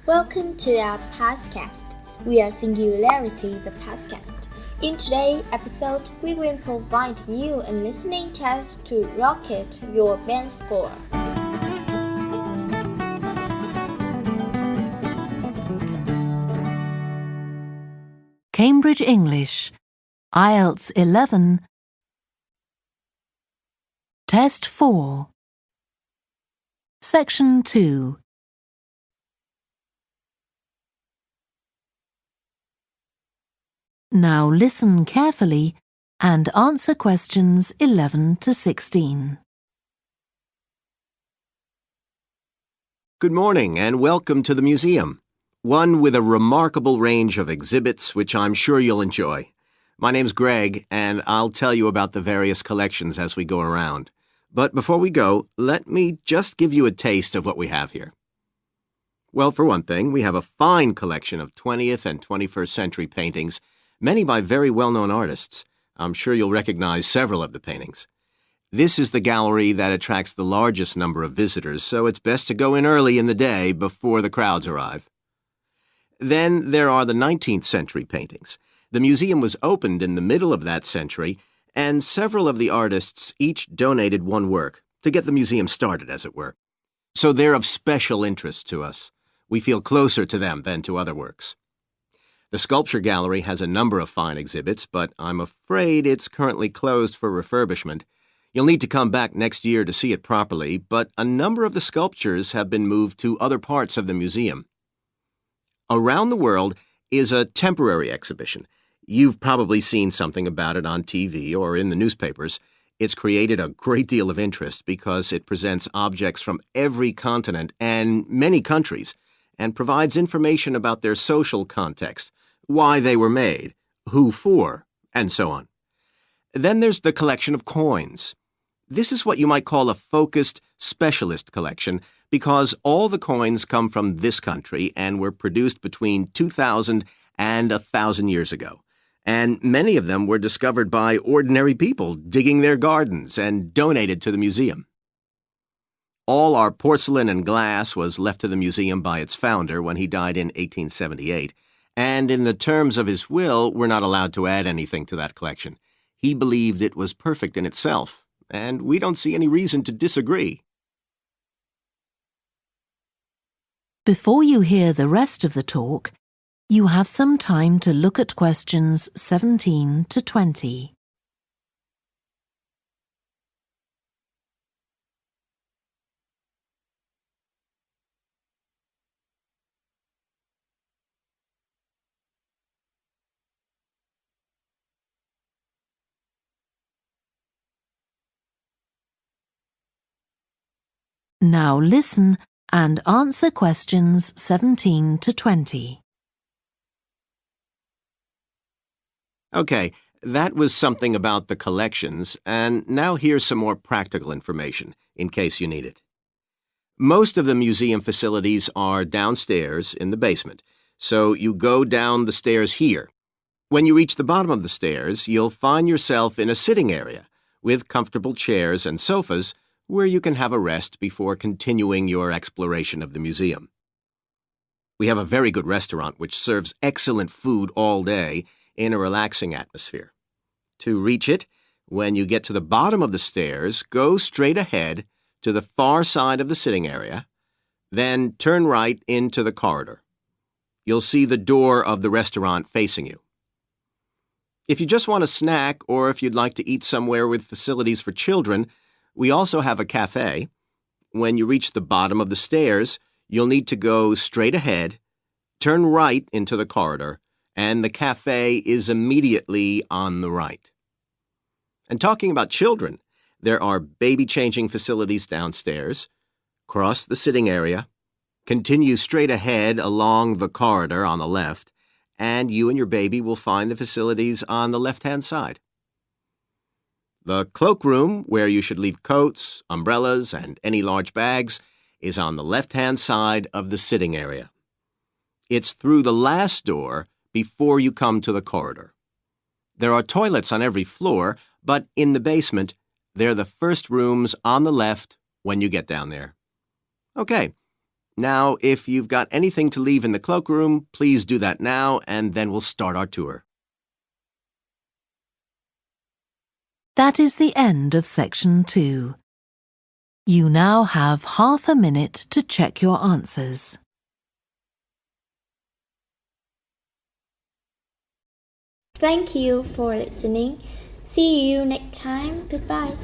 Welcome to our podcast. We are Singularity The Podcast. In today's episode, we will provide you a listening test to rocket your band score. Cambridge English, IELTS 11, Test 4, Section 2. Now listen carefully and answer questions 11 to 16. Good morning and welcome to the museum, one with a remarkable range of exhibits which I'm sure you'll enjoy. My name's Greg and I'll tell you about the various collections as we go around. But before we go, let me just give you a taste of what we have here. Well, for one thing, we have a fine collection of 20th and 21st century paintings, many by very well-known artists. I'm sure you'll recognize several of the paintings. This is the gallery that attracts the largest number of visitors, so it's best to go in early in the day before the crowds arrive. Then there are the 19th century paintings. The museum was opened in the middle of that century, and several of the artists each donated one work to get the museum started, as it were. So they're of special interest to us. We feel closer to them than to other works. The Sculpture Gallery has a number of fine exhibits, but I'm afraid it's currently closed for refurbishment. You'll need to come back next year to see it properly, but a number of the sculptures have been moved to other parts of the museum. Around the World is a temporary exhibition. You've probably seen something about it on TV or in the newspapers. It's created a great deal of interest because it presents objects from every continent and many countries and provides information about their social context, why they were made, who for, and so on. Then there's the collection of coins. This is what you might call a focused specialist collection because all the coins come from this country and were produced between 2,000 and 1,000 years ago. And many of them were discovered by ordinary people digging their gardens and donated to the museum. All our porcelain and glass was left to the museum by its founder when he died in 1878, and in the terms of his will, we're not allowed to add anything to that collection. He believed it was perfect in itself, and we don't see any reason to disagree. Before you hear the rest of the talk, you have some time to look at questions 17 to 20. Now listen and answer questions 17 to 20. Okay, that was something about the collections, and now here's some more practical information, in case you need it. Most of the museum facilities are downstairs in the basement, so you go down the stairs here. When you reach the bottom of the stairs, you'll find yourself in a sitting area with comfortable chairs and sofas where you can have a rest before continuing your exploration of the museum. We have a very good restaurant which serves excellent food all day in a relaxing atmosphere. To reach it, when you get to the bottom of the stairs, go straight ahead to the far side of the sitting area, then turn right into the corridor. You'll see the door of the restaurant facing you. If you just want a snack or if you'd like to eat somewhere with facilities for children, we also have a cafe. When you reach the bottom of the stairs, you'll need to go straight ahead, turn right into the corridor, and the cafe is immediately on the right. And talking about children, there are baby-changing facilities downstairs. Cross the sitting area, continue straight ahead along the corridor on the left, and you and your baby will find the facilities on the left-hand side. The cloakroom, where you should leave coats, umbrellas, and any large bags, is on the left-hand side of the sitting area. It's through the last door before you come to the corridor. There are toilets on every floor, but in the basement, they're the first rooms on the left when you get down there. Okay, Now, if you've got anything to leave in the cloakroom, please do that now, and then we'll start our tour. That is the end of section 2. You now have half a minute to check your answers. Thank you for listening. See you next time. Goodbye.